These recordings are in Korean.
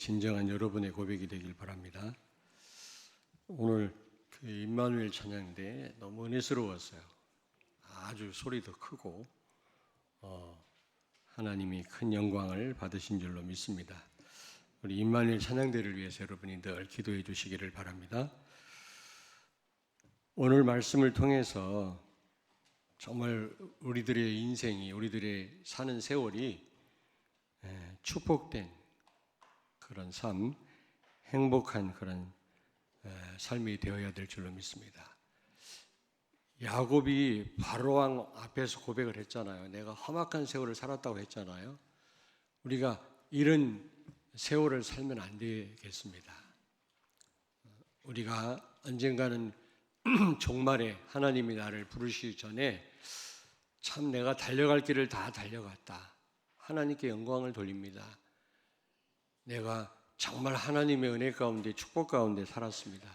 진정한 여러분의 고백이 되길 바랍니다. 오늘 그 임마누엘 찬양대 너무 은혜스러웠어요. 아주 소리도 크고 하나님이 큰 영광을 받으신 줄로 믿습니다. 우리 임마누엘 찬양대를 위해서 여러분이 늘 기도해 주시기를 바랍니다. 오늘 말씀을 통해서 정말 우리들의 인생이, 우리들의 사는 세월이 축복된 그런 삶, 행복한 그런 삶이 되어야 될 줄로 믿습니다. 야곱이 바로왕 앞에서 고백을 했잖아요. 내가 험악한 세월을 살았다고 했잖아요. 우리가 이런 세월을 살면 안 되겠습니다. 우리가 언젠가는 종말에 하나님이 나를 부르시기 전에 참 내가 달려갈 길을 다 달려갔다. 하나님께 영광을 돌립니다. 내가 정말 하나님의 은혜 가운데 축복 가운데 살았습니다.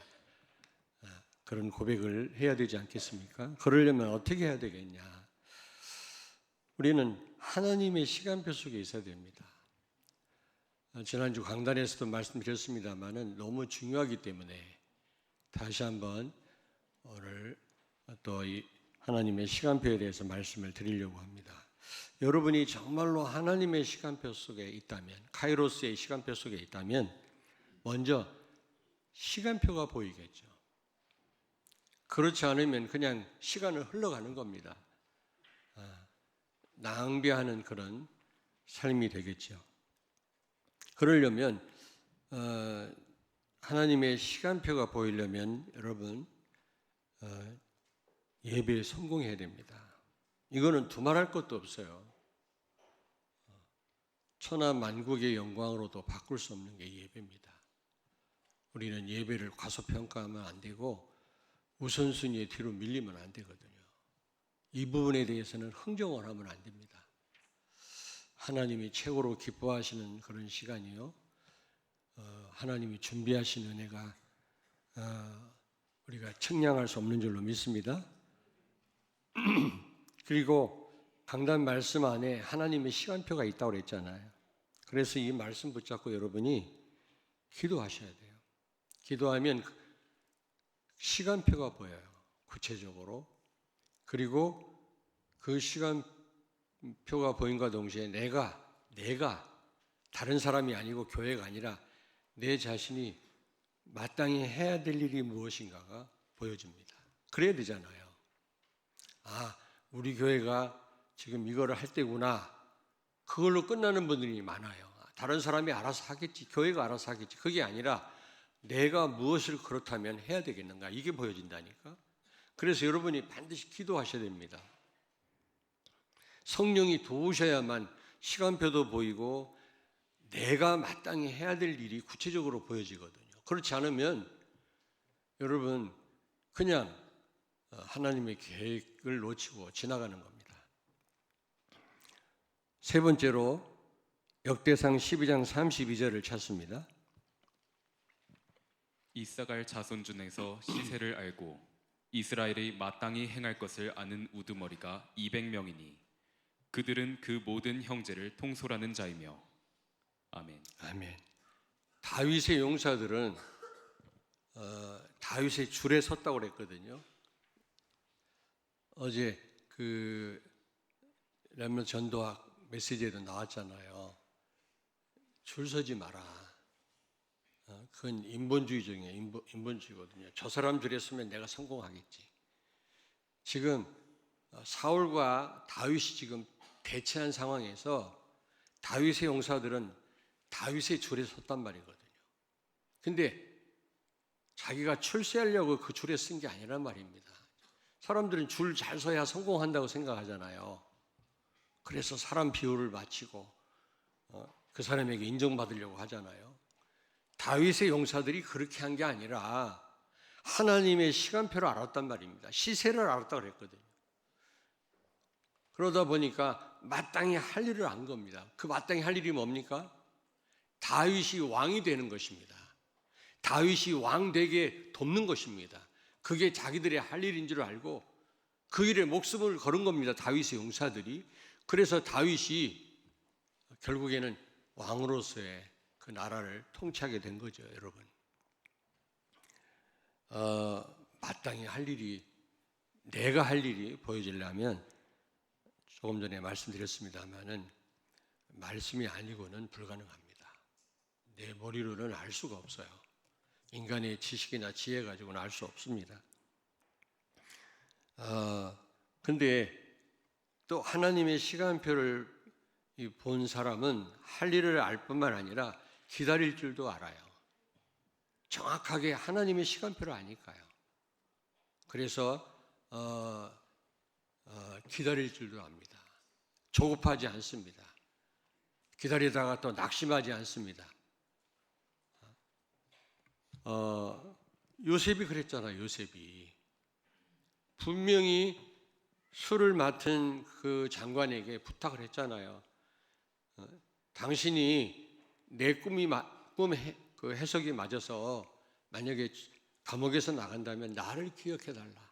그런 고백을 해야 되지 않겠습니까? 그러려면 어떻게 해야 되겠냐? 우리는 하나님의 시간표 속에 있어야 됩니다. 지난주 강단에서도 말씀드렸습니다만은 너무 중요하기 때문에 다시 한번 오늘 또 이 하나님의 시간표에 대해서 말씀을 드리려고 합니다. 여러분이 정말로 하나님의 시간표 속에 있다면, 카이로스의 시간표 속에 있다면 먼저 시간표가 보이겠죠. 그렇지 않으면 그냥 시간을 흘러가는 겁니다. 낭비하는 그런 삶이 되겠죠. 그러려면 하나님의 시간표가 보이려면 여러분 예배에 성공해야 됩니다. 이거는 두말할 것도 없어요. 천하 만국의 영광으로도 바꿀 수 없는 게 예배입니다. 우리는 예배를 과소평가하면 안 되고 우선순위의 뒤로 밀리면 안 되거든요. 이 부분에 대해서는 흥정을 하면 안 됩니다. 하나님이 최고로 기뻐하시는 그런 시간이요. 하나님이 준비하신 은혜가 우리가 측량할 수 없는 줄로 믿습니다. 그리고 강단 말씀 안에 하나님의 시간표가 있다고 그랬잖아요. 그래서 이 말씀 붙잡고 여러분이 기도하셔야 돼요. 기도하면 시간표가 보여요. 구체적으로. 그리고 그 시간표가 보인과 동시에 내가 다른 사람이 아니고 교회가 아니라 내 자신이 마땅히 해야 될 일이 무엇인가가 보여집니다. 그래야 되잖아요. 우리 교회가 지금 이거를 할 때구나. 그걸로 끝나는 분들이 많아요. 다른 사람이 알아서 하겠지. 교회가 알아서 하겠지. 그게 아니라 내가 무엇을 그렇다면 해야 되겠는가. 이게 보여진다니까. 그래서 여러분이 반드시 기도하셔야 됩니다. 성령이 도우셔야만 시간표도 보이고 내가 마땅히 해야 될 일이 구체적으로 보여지거든요. 그렇지 않으면 여러분 그냥 하나님의 계획을 놓치고 지나가는 겁니다. 세 번째로 역대상 12장 32절을 찾습니다. 이사갈 자손 중에서 시세를 알고 이스라엘이 마땅히 행할 것을 아는 우두머리가 200명이니 그들은 그 모든 형제를 통솔하는 자이며. 아멘. 아멘. 다윗의 용사들은 다윗의 줄에 섰다고 그랬거든요. 어제 그 렘넌트 전도학 메시지에도 나왔잖아요. 줄 서지 마라. 그건 인본주의적이에요. 인본주의거든요. 저 사람 줄에 서면 내가 성공하겠지. 지금 사울과 다윗이 지금 대치한 상황에서 다윗의 용사들은 다윗의 줄에 섰단 말이거든요. 근데 자기가 출세하려고 그 줄에 쓴 게 아니란 말입니다. 사람들은 줄 잘 서야 성공한다고 생각하잖아요. 그래서 사람 비율을 맞추고 그 사람에게 인정받으려고 하잖아요. 다윗의 용사들이 그렇게 한 게 아니라 하나님의 시간표를 알았단 말입니다. 시세를 알았다고 그랬거든요. 그러다 보니까 마땅히 할 일을 안 겁니다. 그 마땅히 할 일이 뭡니까? 다윗이 왕이 되는 것입니다. 다윗이 왕 되게 돕는 것입니다. 그게 자기들의 할 일인 줄 알고 그 일에 목숨을 걸은 겁니다. 다윗의 용사들이. 그래서 다윗이 결국에는 왕으로서의 그 나라를 통치하게 된 거죠, 여러분. 마땅히 할 일이, 내가 할 일이 보여지려면 조금 전에 말씀드렸습니다마는 말씀이 아니고는 불가능합니다. 내 머리로는 알 수가 없어요. 인간의 지식이나 지혜 가지고는 알 수 없습니다. 근데 또 하나님의 시간표를 본 사람은 할 일을 알 뿐만 아니라 기다릴 줄도 알아요. 정확하게 하나님의 시간표를 아니까요. 그래서 기다릴 줄도 압니다. 조급하지 않습니다. 기다리다가 또 낙심하지 않습니다. 요셉이 그랬잖아요. 요셉이 분명히 술을 맡은 그 장관에게 부탁을 했잖아요. 당신이 내 꿈 그 해석이 맞아서 만약에 감옥에서 나간다면 나를 기억해 달라.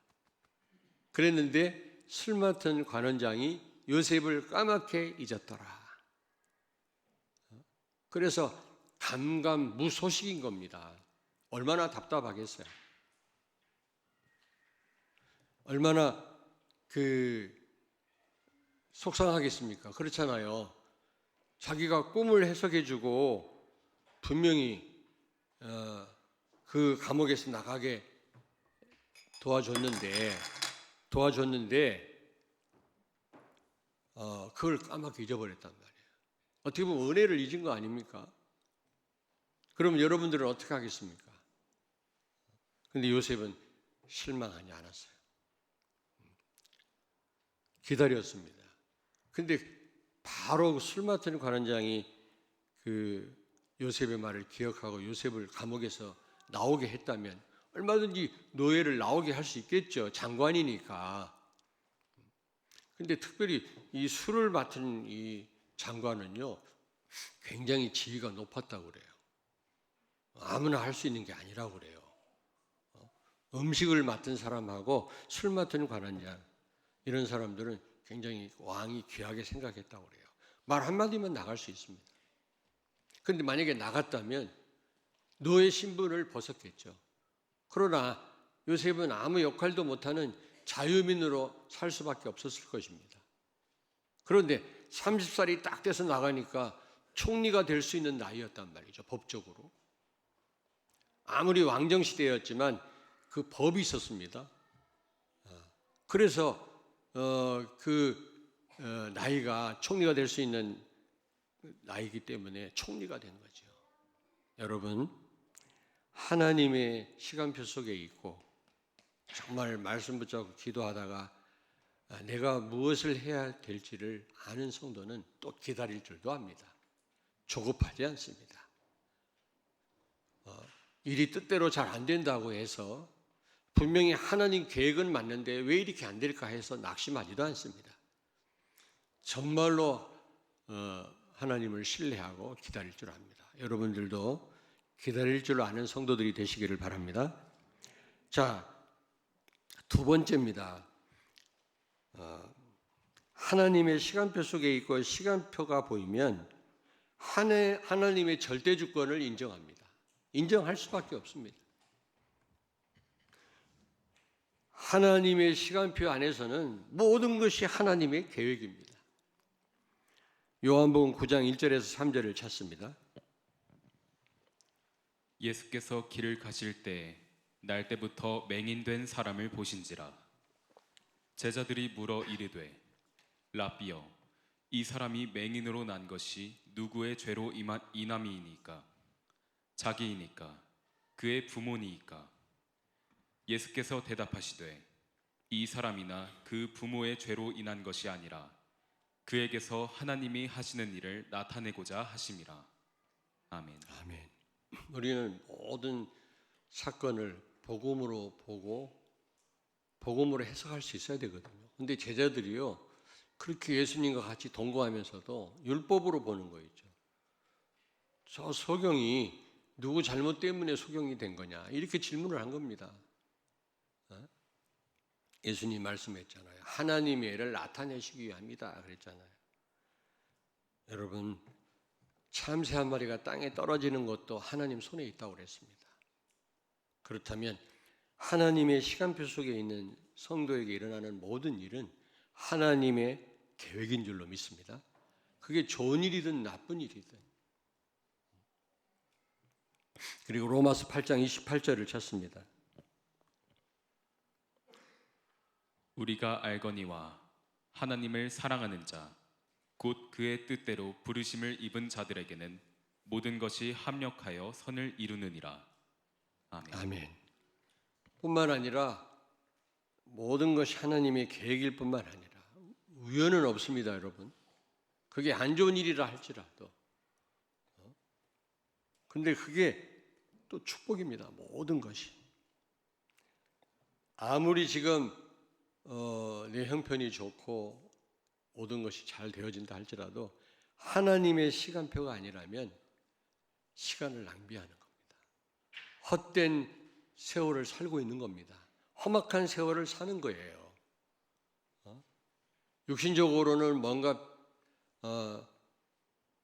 그랬는데 술 맡은 관원장이 요셉을 까맣게 잊었더라. 그래서 감감무소식인 겁니다. 얼마나 답답하겠어요. 얼마나 속상하겠습니까? 그렇잖아요. 자기가 꿈을 해석해주고 분명히 그 감옥에서 나가게 도와줬는데 그걸 까맣게 잊어버렸단 말이에요. 어떻게 보면 은혜를 잊은 거 아닙니까? 그러면 여러분들은 어떻게 하겠습니까? 근데 요셉은 실망하지 않았어요. 기다렸습니다. 근데 바로 술 맡은 관원장이 그 요셉의 말을 기억하고 요셉을 감옥에서 나오게 했다면 얼마든지 노예를 나오게 할 수 있겠죠. 장관이니까. 근데 특별히 이 술을 맡은 이 장관은요, 굉장히 지위가 높았다고 그래요. 아무나 할 수 있는 게 아니라고 그래요. 음식을 맡은 사람하고 술 맡은 관원장, 이런 사람들은 굉장히 왕이 귀하게 생각했다고 그래요. 말 한마디면 나갈 수 있습니다. 그런데 만약에 나갔다면 노예 신분을 벗었겠죠. 그러나 요셉은 아무 역할도 못하는 자유민으로 살 수밖에 없었을 것입니다. 그런데 30살이 딱 돼서 나가니까 총리가 될 수 있는 나이였단 말이죠. 법적으로. 아무리 왕정시대였지만 그 법이 있었습니다. 그래서 나이가 총리가 될 수 있는 나이기 때문에 총리가 된 거죠. 여러분, 하나님의 시간표 속에 있고 정말 말씀 붙잡고 기도하다가 내가 무엇을 해야 될지를 아는 성도는 또 기다릴 줄도 압니다. 조급하지 않습니다. 일이 뜻대로 잘 안 된다고 해서 분명히 하나님 계획은 맞는데 왜 이렇게 안 될까 해서 낙심하지도 않습니다. 정말로 하나님을 신뢰하고 기다릴 줄 압니다. 여러분들도 기다릴 줄 아는 성도들이 되시기를 바랍니다. 자, 두 번째입니다. 하나님의 시간표 속에 있고 시간표가 보이면 하나님의 절대 주권을 인정합니다. 인정할 수밖에 없습니다. 하나님의 시간표 안에서는 모든 것이 하나님의 계획입니다. 요한복음 9장 1절에서 3절을 찾습니다. 예수께서 길을 가실 때 날 때부터 맹인된 사람을 보신지라. 제자들이 물어 이르되 라삐여, 이 사람이 맹인으로 난 것이 누구의 죄로 인함이니까? 자기이니까? 그의 부모니이까? 예수께서 대답하시되 이 사람이나 그 부모의 죄로 인한 것이 아니라 그에게서 하나님이 하시는 일을 나타내고자 하심이라. 아멘. 아멘. 우리는 모든 사건을 복음으로 보고 복음으로 해석할 수 있어야 되거든요. 근데 제자들이요, 그렇게 예수님과 같이 동거하면서도 율법으로 보는 거 있죠. 저 소경이 누구 잘못 때문에 소경이 된 거냐, 이렇게 질문을 한 겁니다. 예수님 말씀했잖아요. 하나님의 애를 나타내시기 위함이다 그랬잖아요. 여러분, 참새 한 마리가 땅에 떨어지는 것도 하나님 손에 있다고 그랬습니다. 그렇다면 하나님의 시간표 속에 있는 성도에게 일어나는 모든 일은 하나님의 계획인 줄로 믿습니다. 그게 좋은 일이든 나쁜 일이든. 그리고 로마서 8장 28절을 찾습니다. 우리가 알거니와 하나님을 사랑하는 자 곧 그의 뜻대로 부르심을 입은 자들에게는 모든 것이 합력하여 선을 이루느니라. 아멘. 아멘. 뿐만 아니라 모든 것이 하나님의 계획일 뿐만 아니라 우연은 없습니다, 여러분. 그게 안 좋은 일이라 할지라도. 근데 그게 또 축복입니다. 모든 것이. 아무리 지금 내 형편이 좋고 모든 것이 잘 되어진다 할지라도 하나님의 시간표가 아니라면 시간을 낭비하는 겁니다. 헛된 세월을 살고 있는 겁니다. 험악한 세월을 사는 거예요. 육신적으로는 뭔가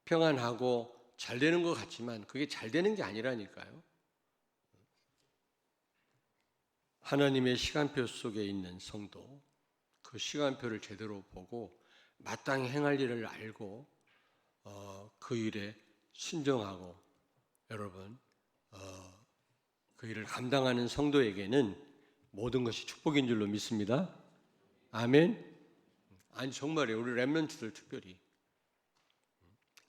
평안하고 잘 되는 것 같지만 그게 잘 되는 게 아니라니까요. 하나님의 시간표 속에 있는 성도, 그 시간표를 제대로 보고 마땅히 행할 일을 알고 그 일에 순종하고 여러분 그 일을 감당하는 성도에게는 모든 것이 축복인 줄로 믿습니다. 아멘. 아니 정말이에요. 우리 렘넌트들 특별히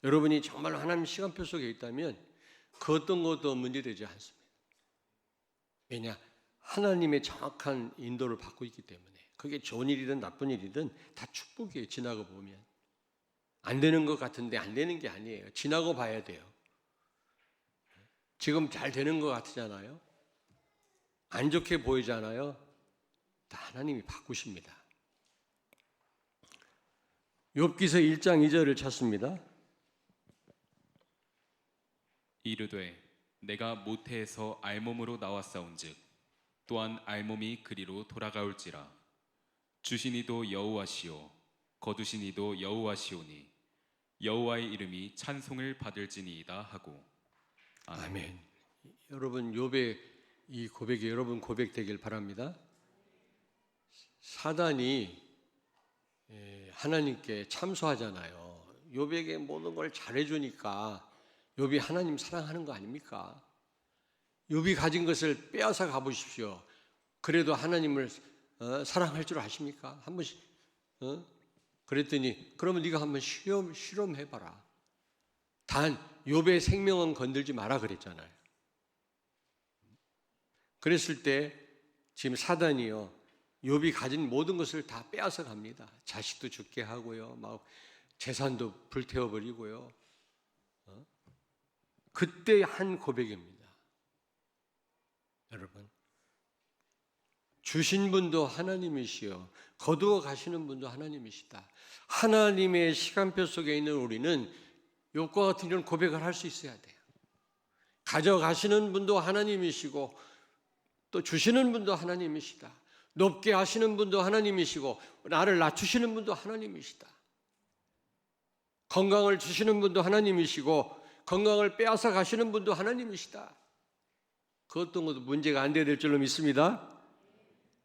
여러분이 정말 하나님 시간표 속에 있다면 그 어떤 것도 문제되지 않습니다. 왜냐? 하나님의 정확한 인도를 받고 있기 때문에 그게 좋은 일이든 나쁜 일이든 다 축복이에요. 지나고 보면 안 되는 것 같은데 안 되는 게 아니에요. 지나고 봐야 돼요. 지금 잘 되는 것 같잖아요. 안 좋게 보이잖아요. 다 하나님이 바꾸십니다. 욥기서 1장 2절을 찾습니다. 이르되 내가 모태에서 알몸으로 나왔사온즉 또한 알몸이 그리로 돌아가올지라. 주시니도 여호와시오 거두시니도 여호와시오니 여호와의 이름이 찬송을 받을지니이다 하고. 아멘. 아멘. 여러분 욥의 이 고백이 여러분 고백되길 바랍니다. 사단이 하나님께 참소하잖아요. 욥에게 모든 걸 잘해주니까 욥이 하나님 사랑하는 거 아닙니까? 욥이 가진 것을 빼앗아 가보십시오. 그래도 하나님을 사랑할 줄 아십니까? 한 번씩 그랬더니 그러면 네가 한번 실험해봐라. 단 욥의 생명은 건들지 마라 그랬잖아요. 그랬을 때 지금 사단이요 욥이 가진 모든 것을 다 빼앗아 갑니다. 자식도 죽게 하고요, 막 재산도 불태워 버리고요. 그때 한 고백입니다. 여러분, 주신 분도 하나님이시요 거두어 가시는 분도 하나님이시다. 하나님의 시간표 속에 있는 우리는 욥과 같은 이런 고백을 할 수 있어야 돼요. 가져가시는 분도 하나님이시고 또 주시는 분도 하나님이시다. 높게 하시는 분도 하나님이시고 나를 낮추시는 분도 하나님이시다. 건강을 주시는 분도 하나님이시고 건강을 빼앗아 가시는 분도 하나님이시다. 그 어떤 것도 문제가 안 돼야 될 줄로 믿습니다.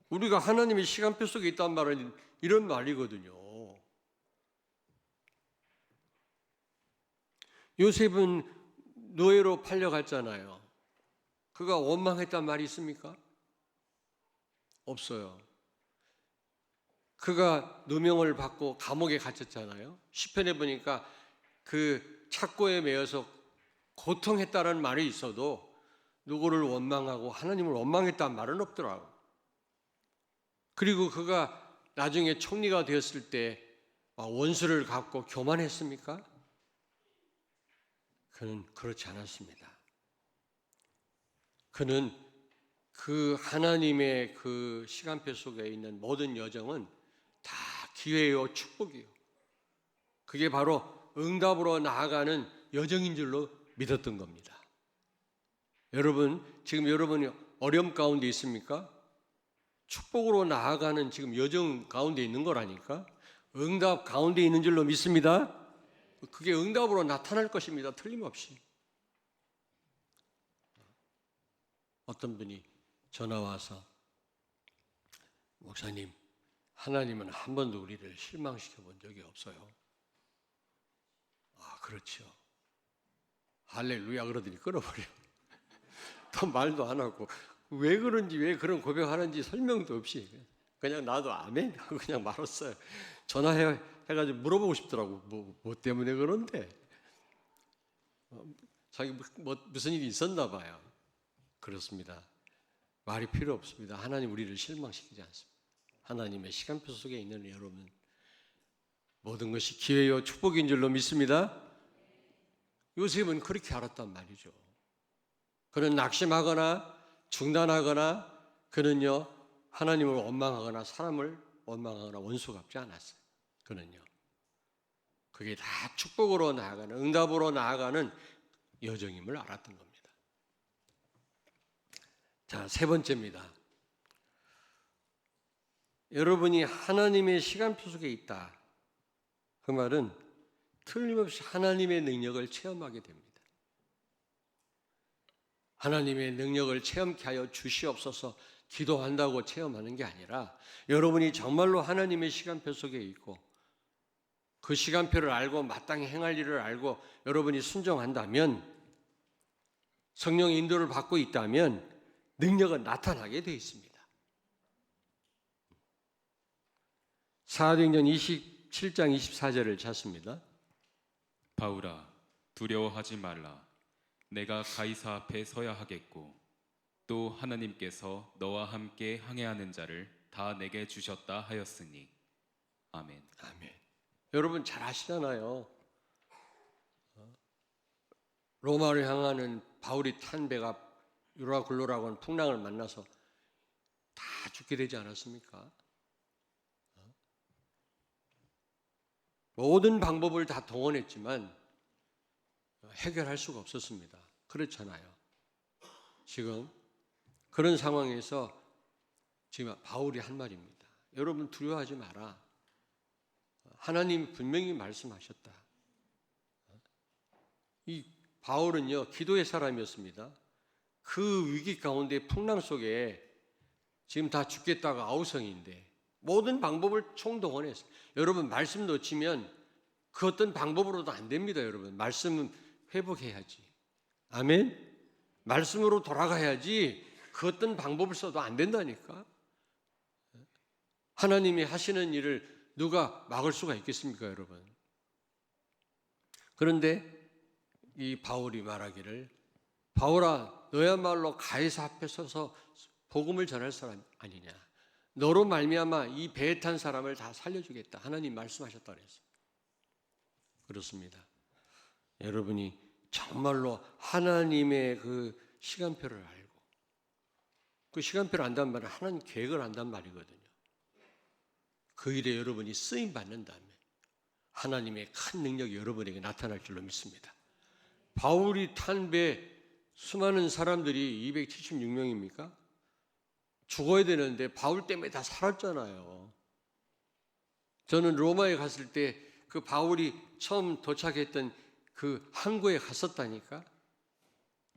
우리가 하나님의 시간표 속에 있단 말은 이런 말이거든요. 요셉은 노예로 팔려갔잖아요. 그가 원망했단 말이 있습니까? 없어요. 그가 누명을 받고 감옥에 갇혔잖아요. 시편에 보니까 그 착고에 매여서 고통했다는 말이 있어도 누구를 원망하고 하나님을 원망했다는 말은 없더라고. 그리고 그가 나중에 총리가 되었을 때 원수를 갚고 교만했습니까? 그는 그렇지 않았습니다. 그는 그 하나님의 그 시간표 속에 있는 모든 여정은 다 기회요 축복이요. 그게 바로 응답으로 나아가는 여정인 줄로 믿었던 겁니다. 여러분, 지금 여러분이 어려움 가운데 있습니까? 축복으로 나아가는 지금 여정 가운데 있는 거라니까. 응답 가운데 있는 줄로 믿습니다. 그게 응답으로 나타날 것입니다. 틀림없이. 어떤 분이 전화 와서 목사님, 하나님은 한 번도 우리를 실망시켜 본 적이 없어요. 아, 그렇죠. 할렐루야 그러더니 끊어버려. 더 말도 안 하고 왜 그런지 왜 그런 고백하는지 설명도 없이 그냥 나도 아멘 하고 그냥 말았어요. 전화해가지고 물어보고 싶더라고. 뭐 때문에 그런데 자기 무슨 일이 있었나 봐요. 그렇습니다. 말이 필요 없습니다. 하나님 우리를 실망시키지 않습니다. 하나님의 시간표 속에 있는 여러분, 모든 것이 기회요 축복인 줄로 믿습니다. 요셉은 그렇게 알았단 말이죠. 그는 낙심하거나 중단하거나 그는요 하나님을 원망하거나 사람을 원망하거나 원수 갚지 않았어요. 그는요 그게 다 축복으로 나아가는, 응답으로 나아가는 여정임을 알았던 겁니다. 자, 세 번째입니다. 여러분이 하나님의 시간표 속에 있다. 그 말은 틀림없이 하나님의 능력을 체험하게 됩니다. 하나님의 능력을 체험케 하여 주시옵소서 기도한다고 체험하는 게 아니라 여러분이 정말로 하나님의 시간표 속에 있고 그 시간표를 알고 마땅히 행할 일을 알고 여러분이 순종한다면, 성령의 인도를 받고 있다면 능력은 나타나게 되어 있습니다. 사도행전 27장 24절을 찾습니다. 바울아, 두려워하지 말라. 내가 가이사 앞에 서야 하겠고 또 하나님께서 너와 함께 항해하는 자를 다 내게 주셨다 하였으니. 아멘. 아멘. 여러분 잘 아시잖아요. 로마를 향하는 바울이 탄 배가 유라굴로라고 하는 풍랑을 만나서 다 죽게 되지 않았습니까? 모든 방법을 다 동원했지만 해결할 수가 없었습니다. 그렇잖아요. 지금 그런 상황에서 지금 바울이 한 말입니다. 여러분 두려워하지 마라. 하나님 분명히 말씀하셨다. 이 바울은요 기도의 사람이었습니다. 그 위기 가운데 풍랑 속에 지금 다 죽겠다가 아우성인데 모든 방법을 총동원했어요. 여러분 말씀 놓치면 그 어떤 방법으로도 안 됩니다. 여러분 말씀은 회복해야지. 아멘. 말씀으로 돌아가야지 그 어떤 방법을 써도 안 된다니까. 하나님이 하시는 일을 누가 막을 수가 있겠습니까, 여러분? 그런데 이 바울이 말하기를, 바울아 너야말로 가이사 앞에 서서 복음을 전할 사람 아니냐. 너로 말미암아 이 배에 탄 사람을 다 살려주겠다. 하나님 말씀하셨다 그랬어요. 그렇습니다. 여러분이 정말로 하나님의 그 시간표를 알고 그 시간표를 안다는 말은 하나님 계획을 안다는 말이거든요. 그 일에 여러분이 쓰임 받는다면 하나님의 큰 능력이 여러분에게 나타날 줄로 믿습니다. 바울이 탄 배 수많은 사람들이 276명입니까? 죽어야 되는데 바울 때문에 다 살았잖아요. 저는 로마에 갔을 때 그 바울이 처음 도착했던 그 항구에 갔었다니까.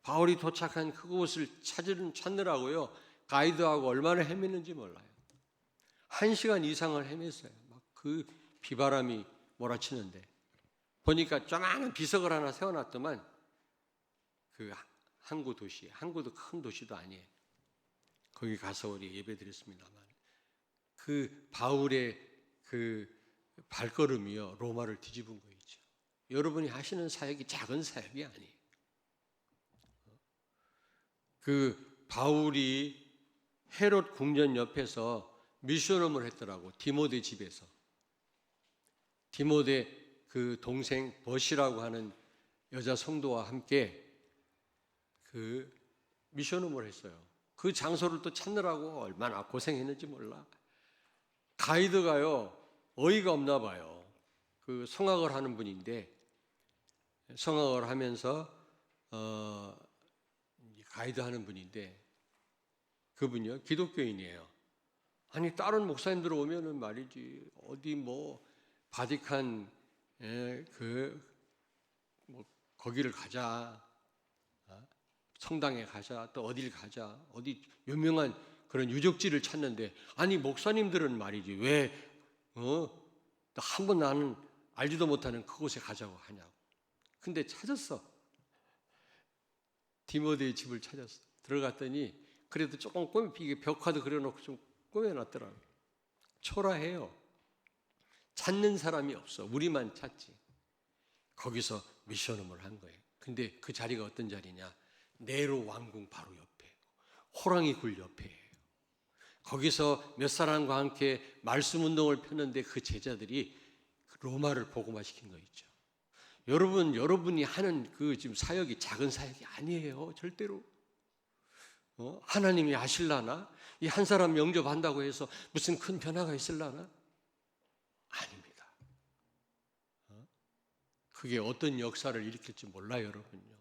바울이 도착한 그곳을 찾느라고요 가이드하고 얼마나 헤맸는지 몰라요. 1시간 이상을 헤맸어요. 막 그 비바람이 몰아치는데 보니까 조그마한 비석을 하나 세워놨더만 그 항구 도시, 항구도 큰 도시도 아니에요. 거기 가서 우리 예배드렸습니다만 그 바울의 그 발걸음이요 로마를 뒤집은 거 있죠. 여러분이 하시는 사역이 작은 사역이 아니에요. 그 바울이 헤롯 궁전 옆에서 미션홈을 했더라고. 디모데 집에서. 디모데 그 동생 버시라고 하는 여자 성도와 함께 그 미션홈을 했어요. 그 장소를 또 찾느라고 얼마나 고생했는지 몰라. 가이드가요 어이가 없나 봐요. 그 성악을 하는 분인데 성악을 하면서 가이드 하는 분인데 그분이요 기독교인이에요. 아니 다른 목사님들 오면은 말이지 어디 뭐 바티칸 그 뭐 거기를 가자, 성당에 가자, 또 어딜 가자, 어디 유명한 그런 유적지를 찾는데, 아니 목사님들은 말이지 왜 한 번 나는 알지도 못하는 그곳에 가자고 하냐고. 근데 찾았어. 디모데의 집을 찾았어. 들어갔더니 그래도 조금 이게 벽화도 그려놓고 좀 꾸며놨더라고요. 초라해요. 찾는 사람이 없어. 우리만 찾지. 거기서 미션홈을 한 거예요. 근데 그 자리가 어떤 자리냐? 네로 왕궁 바로 옆에, 호랑이 굴 옆에예요. 거기서 몇 사람과 함께 말씀 운동을 폈는데 그 제자들이 로마를 복음화시킨 거 있죠. 여러분이 하는 그 지금 사역이 작은 사역이 아니에요. 절대로. 하나님이 아실라나? 이 한 사람 영접한다고 해서 무슨 큰 변화가 있을라나? 아닙니다. 그게 어떤 역사를 일으킬지 몰라요, 여러분요.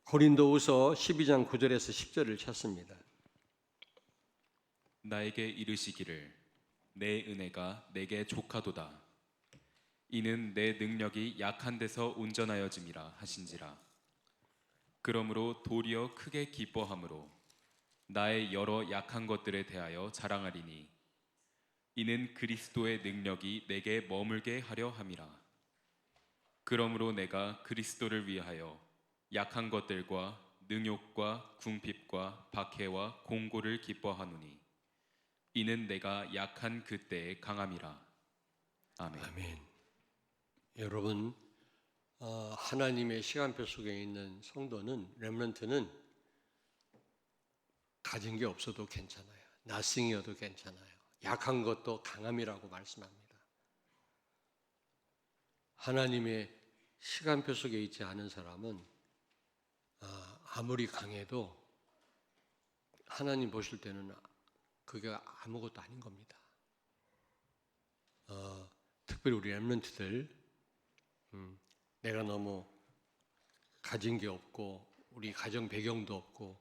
고린도후서 12장 9절에서 10절을 찾습니다. 나에게 이르시기를 내 은혜가 내게 족하도다. 이는 내 능력이 약한 데서 온전하여짐이라 하신지라. 그러므로 도리어 크게 기뻐함으로 나의 여러 약한 것들에 대하여 자랑하리니 이는 그리스도의 능력이 내게 머물게 하려 함이라. 그러므로 내가 그리스도를 위하여 약한 것들과 능욕과 궁핍과 박해와 공고를 기뻐하노니 이는 내가 약한 그때의 강함이라. 아멘. 아멘. 여러분, 하나님의 시간표 속에 있는 성도는, 렘넌트는 가진 게 없어도 괜찮아요. nothing이어도 괜찮아요. 약한 것도 강함이라고 말씀합니다. 하나님의 시간표 속에 있지 않은 사람은 아무리 강해도 하나님 보실 때는 그게 아무것도 아닌 겁니다. 특별히 우리 렘넌트들, 내가 너무 가진 게 없고 우리 가정 배경도 없고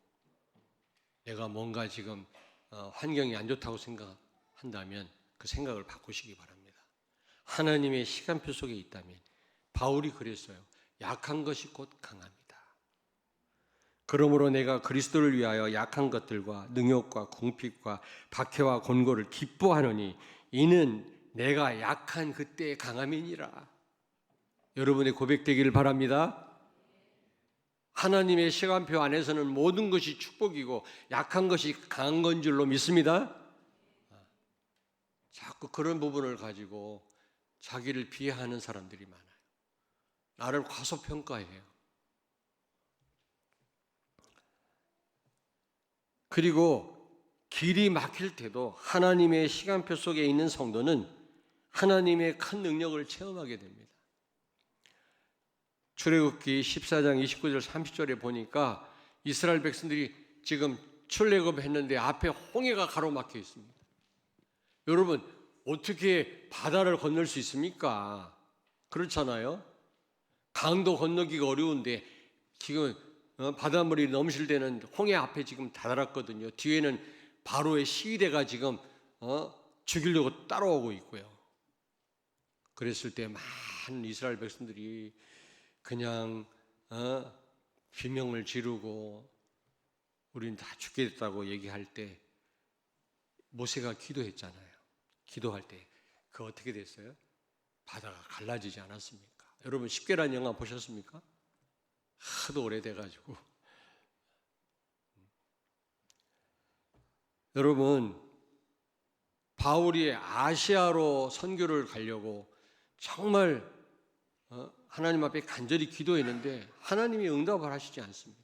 내가 뭔가 지금 환경이 안 좋다고 생각한다면 그 생각을 바꾸시기 바랍니다. 하나님의 시간표 속에 있다면, 바울이 그랬어요. 약한 것이 곧 강합니다. 그러므로 내가 그리스도를 위하여 약한 것들과 능욕과 궁핍과 박해와 곤고를 기뻐하노니 이는 내가 약한 그때의 강함이니라. 여러분의 고백되기를 바랍니다. 하나님의 시간표 안에서는 모든 것이 축복이고 약한 것이 강한 건 줄로 믿습니다. 자꾸 그런 부분을 가지고 자기를 비하하는 사람들이 많아요. 나를 과소평가해요. 그리고 길이 막힐 때도 하나님의 시간표 속에 있는 성도는 하나님의 큰 능력을 체험하게 됩니다. 출애굽기 14장 29절 30절에 보니까 이스라엘 백성들이 지금 출애굽했는데 앞에 홍해가 가로막혀 있습니다. 여러분, 어떻게 바다를 건널 수 있습니까? 그렇잖아요. 강도 건너기가 어려운데 지금 바닷물이 넘실 때는 홍해 앞에 지금 다다랐거든요. 뒤에는 바로의 시위대가 지금 죽이려고 따라오고 있고요. 그랬을 때 많은 이스라엘 백성들이 그냥 비명을 지르고 우리는 다 죽게 됐다고 얘기할 때 모세가 기도했잖아요. 기도할 때 그 어떻게 됐어요? 바다가 갈라지지 않았습니까? 여러분, 십계라는 영화 보셨습니까? 하도 오래돼가지고. 여러분, 바울이 아시아로 선교를 가려고 정말 하나님 앞에 간절히 기도했는데 하나님이 응답을 하시지 않습니다.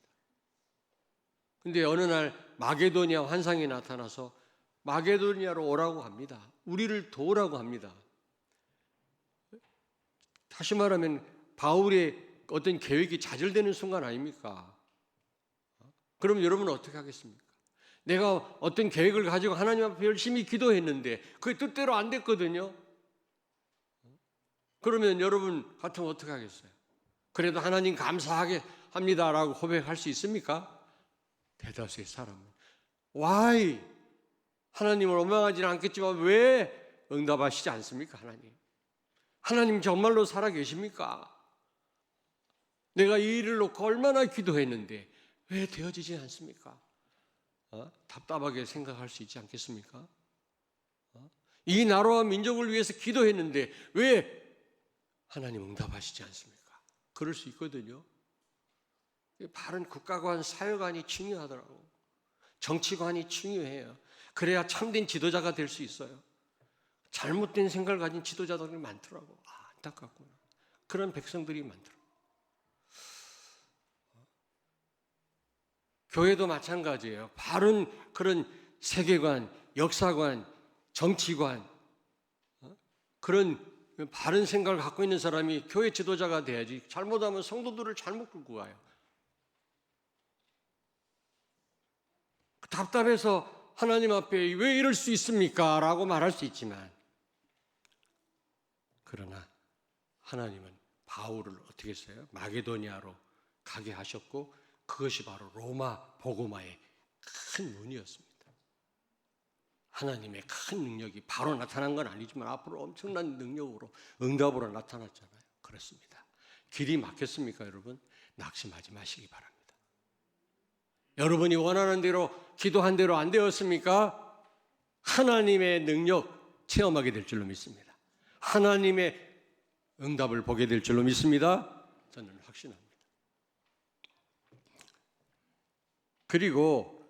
근데 어느 날 마게도니아 환상이 나타나서 마게도니아로 오라고 합니다. 우리를 도우라고 합니다. 다시 말하면 바울의 어떤 계획이 좌절되는 순간 아닙니까? 그럼 여러분은 어떻게 하겠습니까? 내가 어떤 계획을 가지고 하나님 앞에 열심히 기도했는데 그게 뜻대로 안 됐거든요. 그러면 여러분 같으면 어떻게 하겠어요? 그래도 하나님 감사하게 합니다라고 고백할 수 있습니까? 대다수의 사람은 Why? 하나님을 원망하지는 않겠지만 왜 응답하시지 않습니까? 하나님 하나님 정말로 살아 계십니까? 내가 이 일을 놓고 얼마나 기도했는데 왜 되어지지 않습니까? 답답하게 생각할 수 있지 않겠습니까? 이 나라와 민족을 위해서 기도했는데 왜 하나님 응답하시지 않습니까? 그럴 수 있거든요. 바른 국가관, 사회관이 중요하더라고. 정치관이 중요해요. 그래야 참된 지도자가 될 수 있어요. 잘못된 생각을 가진 지도자들이 많더라고. 안타깝구나. 그런 백성들이 많더라고. 교회도 마찬가지예요. 바른 그런 세계관, 역사관, 정치관, 그런 바른 생각을 갖고 있는 사람이 교회 지도자가 돼야지. 잘못하면 성도들을 잘못 끌고 가요. 답답해서 하나님 앞에 왜 이럴 수 있습니까? 라고 말할 수 있지만, 그러나 하나님은 바울을 어떻게 했어요? 마게도니아로 가게 하셨고, 그것이 바로 로마 복음화의 큰 문이었습니다. 하나님의 큰 능력이 바로 나타난 건 아니지만 앞으로 엄청난 능력으로 응답으로 나타났잖아요. 그렇습니다. 길이 막혔습니까, 여러분? 낙심하지 마시기 바랍니다. 여러분이 원하는 대로 기도한 대로 안 되었습니까? 하나님의 능력 체험하게 될 줄로 믿습니다. 하나님의 응답을 보게 될 줄로 믿습니다. 저는 확신합니다. 그리고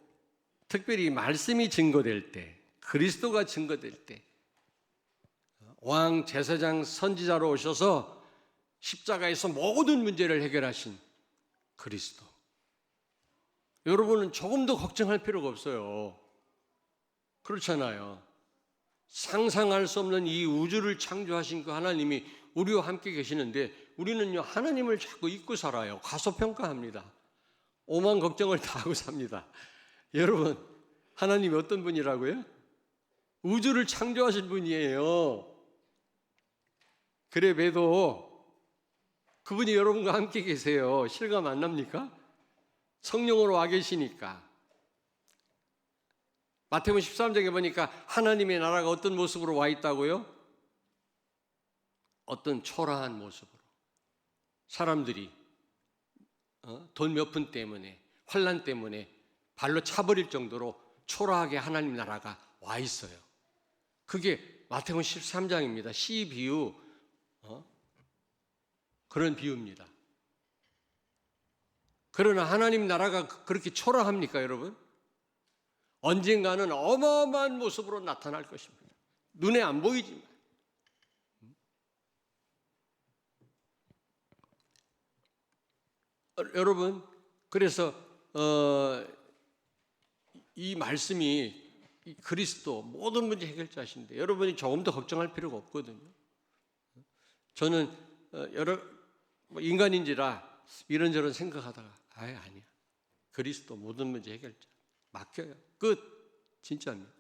특별히 말씀이 증거될 때, 그리스도가 증거될 때, 왕, 제사장, 선지자로 오셔서 십자가에서 모든 문제를 해결하신 그리스도. 여러분은 조금도 걱정할 필요가 없어요. 그렇잖아요. 상상할 수 없는 이 우주를 창조하신 그 하나님이 우리와 함께 계시는데 우리는요, 하나님을 자꾸 잊고 살아요. 과소평가합니다. 오만 걱정을 다 하고 삽니다. 여러분, 하나님이 어떤 분이라고요? 우주를 창조하신 분이에요. 그래 봬도 그분이 여러분과 함께 계세요. 실감 안 납니까? 성령으로 와 계시니까. 마태복음 13장에 보니까 하나님의 나라가 어떤 모습으로 와 있다고요? 어떤 초라한 모습으로. 사람들이 돈 몇 푼 때문에, 환난 때문에 발로 차버릴 정도로 초라하게 하나님 나라가 와 있어요. 그게 마태복음 13장입니다. 시 비유, 그런 비유입니다. 그러나 하나님 나라가 그렇게 초라합니까, 여러분? 언젠가는 어마어마한 모습으로 나타날 것입니다. 눈에 안 보이지만. 여러분, 그래서 이 말씀이 그리스도 모든 문제 해결자신데 여러분이 조금 더 걱정할 필요가 없거든요. 저는 인간인지라 이런저런 생각하다가 아니야. 그리스도 모든 문제 해결자. 맡겨요. 끝. 진짜입니다.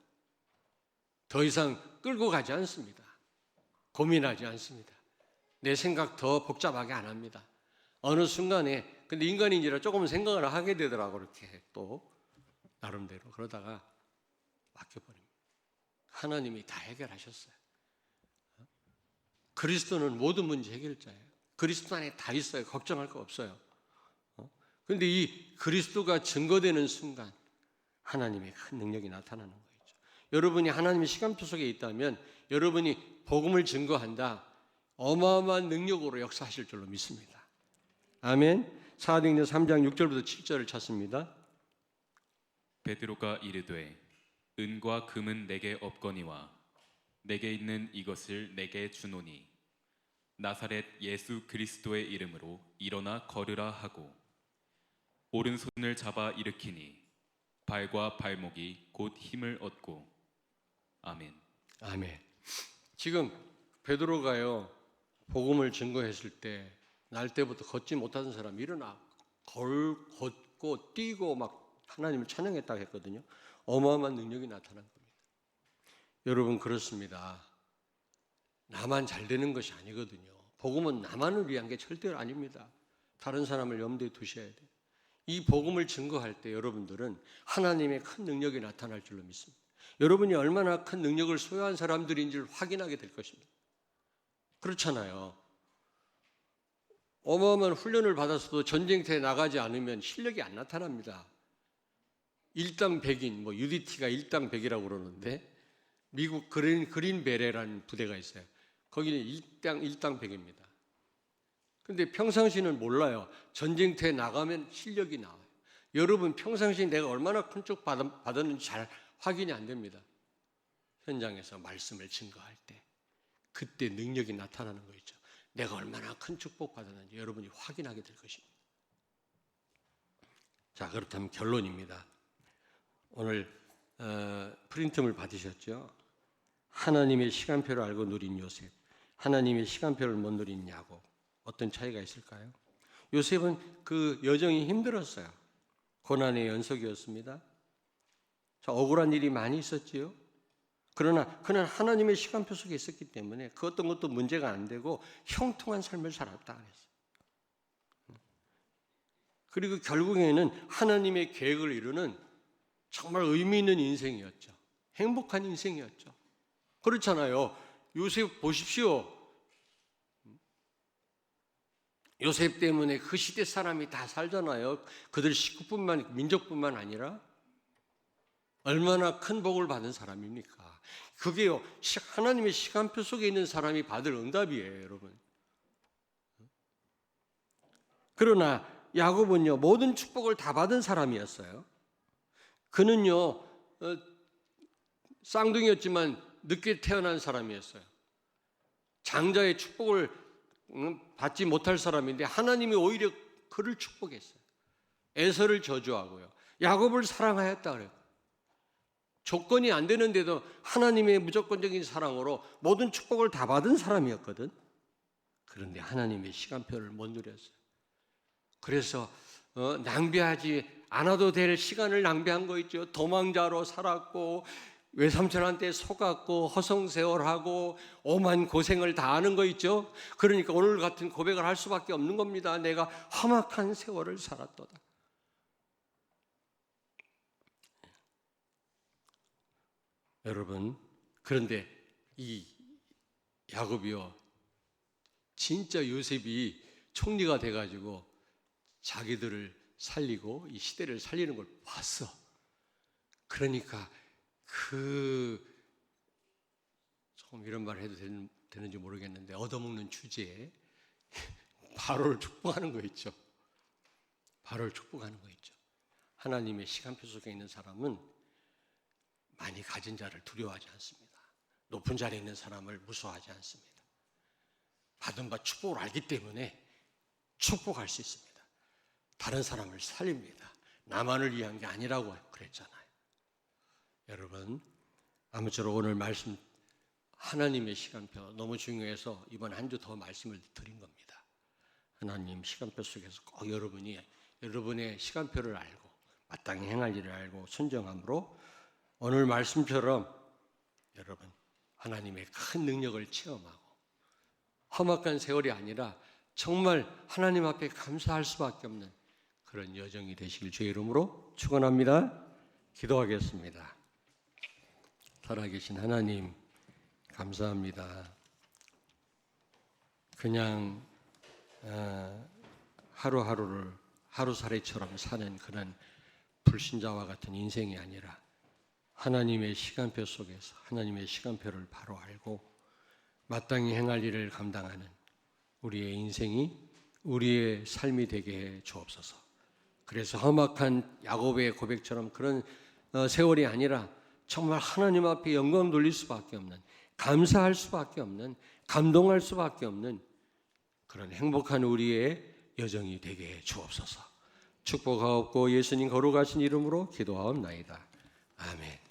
더 이상 끌고 가지 않습니다. 고민하지 않습니다. 내 생각 더 복잡하게 안 합니다. 어느 순간에 근데 인간인지라 조금 생각을 하게 되더라고. 그렇게 또 나름대로 그러다가 맡겨버립니다. 하나님이 다 해결하셨어요. 그리스도는 모든 문제 해결자예요. 그리스도 안에 다 있어요. 걱정할 거 없어요. 그런데 이 그리스도가 증거되는 순간 하나님의 큰 능력이 나타나는 거죠. 여러분이 하나님의 시간표 속에 있다면 여러분이 복음을 증거한다. 어마어마한 능력으로 역사하실 줄로 믿습니다. 아멘. 사도행전 3장 6절부터 7절을 찾습니다. 베드로가 이르되 은과 금은 내게 없거니와 내게 있는 이것을 내게 주노니 나사렛 예수 그리스도의 이름으로 일어나 걸으라 하고 오른손을 잡아 일으키니 발과 발목이 곧 힘을 얻고. 아멘. 아멘. 지금 베드로가요 복음을 증거했을 때 날 때부터 걷지 못하던 사람이 일어나 걷고 뛰고 막 하나님을 찬양했다고 했거든요. 어마어마한 능력이 나타난 겁니다. 여러분 그렇습니다. 나만 잘 되는 것이 아니거든요. 복음은 나만을 위한 게 절대로 아닙니다. 다른 사람을 염두에 두셔야 돼요. 이 복음을 증거할 때 여러분들은 하나님의 큰 능력이 나타날 줄로 믿습니다. 여러분이 얼마나 큰 능력을 소유한 사람들인지를 확인하게 될 것입니다. 그렇잖아요. 어마어마한 훈련을 받았어도 전쟁터에 나가지 않으면 실력이 안 나타납니다. 일당백인, UDT가 일당백이라고 그러는데 미국 그린베레라는 부대가 있어요. 거기는 일당백입니다. 근데 평상시는 몰라요. 전쟁터에 나가면 실력이 나와요. 여러분 평상시 내가 얼마나 큰 쪽 받았는지 잘 확인이 안 됩니다. 현장에서 말씀을 증거할 때 그때 능력이 나타나는 거 있죠. 내가 얼마나 큰 축복 받았는지 여러분이 확인하게 될 것입니다. 자, 그렇다면 결론입니다. 오늘 프린트물 받으셨죠? 하나님의 시간표를 알고 누린 요셉, 하나님의 시간표를 못 누린 야곱, 어떤 차이가 있을까요? 요셉은 그 여정이 힘들었어요. 고난의 연속이었습니다. 자, 억울한 일이 많이 있었지요. 그러나 그는 하나님의 시간표 속에 있었기 때문에 그 어떤 것도 문제가 안 되고 형통한 삶을 살았다 그랬어요. 그리고 결국에는 하나님의 계획을 이루는 정말 의미 있는 인생이었죠. 행복한 인생이었죠. 그렇잖아요. 요셉 보십시오. 요셉 때문에 그 시대 사람이 다 살잖아요. 그들 식구뿐만, 민족뿐만 아니라 얼마나 큰 복을 받은 사람입니까? 그게요, 하나님의 시간표 속에 있는 사람이 받을 응답이에요, 여러분. 그러나 야곱은요, 모든 축복을 다 받은 사람이었어요. 그는요, 쌍둥이였지만 늦게 태어난 사람이었어요. 장자의 축복을 받지 못할 사람인데 하나님이 오히려 그를 축복했어요. 에서를 저주하고요. 야곱을 사랑하였다 그래요. 조건이 안 되는데도 하나님의 무조건적인 사랑으로 모든 축복을 다 받은 사람이었거든. 그런데 하나님의 시간표를 못 누렸어요. 그래서 낭비하지 않아도 될 시간을 낭비한 거 있죠. 도망자로 살았고 외삼촌한테 속았고 허송세월하고 오만 고생을 다 하는 거 있죠. 그러니까 오늘 같은 고백을 할 수밖에 없는 겁니다. 내가 험악한 세월을 살았도다. 여러분, 그런데 이 야곱이요, 진짜 요셉이 총리가 돼가지고 자기들을 살리고 이 시대를 살리는 걸 봤어. 그러니까 조금 이런 말 해도 되는지 모르겠는데 얻어먹는 주제에 바로를 축복하는 거 있죠. 바로를 축복하는 거 있죠. 하나님의 시간표 속에 있는 사람은 많이 가진 자를 두려워하지 않습니다. 높은 자리에 있는 사람을 무서워하지 않습니다. 받은 바 축복을 알기 때문에 축복할 수 있습니다. 다른 사람을 살립니다. 나만을 위한 게 아니라고 그랬잖아요. 여러분, 아무쪼록 오늘 말씀 하나님의 시간표 너무 중요해서 이번 한 주 더 말씀을 드린 겁니다. 하나님 시간표 속에서 꼭 여러분이 여러분의 시간표를 알고 마땅히 행할 일을 알고 순종함으로 오늘 말씀처럼 여러분 하나님의 큰 능력을 체험하고 험악한 세월이 아니라 정말 하나님 앞에 감사할 수밖에 없는 그런 여정이 되시길 주의 이름으로 축원합니다. 기도하겠습니다. 살아계신 하나님 감사합니다. 그냥 하루하루를 하루살이처럼 사는 그런 불신자와 같은 인생이 아니라 하나님의 시간표 속에서 하나님의 시간표를 바로 알고 마땅히 행할 일을 감당하는 우리의 인생이 우리의 삶이 되게 해 주옵소서. 그래서 험악한 야곱의 고백처럼 그런 세월이 아니라 정말 하나님 앞에 영광 돌릴 수밖에 없는, 감사할 수밖에 없는, 감동할 수밖에 없는 그런 행복한 우리의 여정이 되게 해 주옵소서. 축복하옵고 예수님 거룩하신 이름으로 기도하옵나이다. 아멘.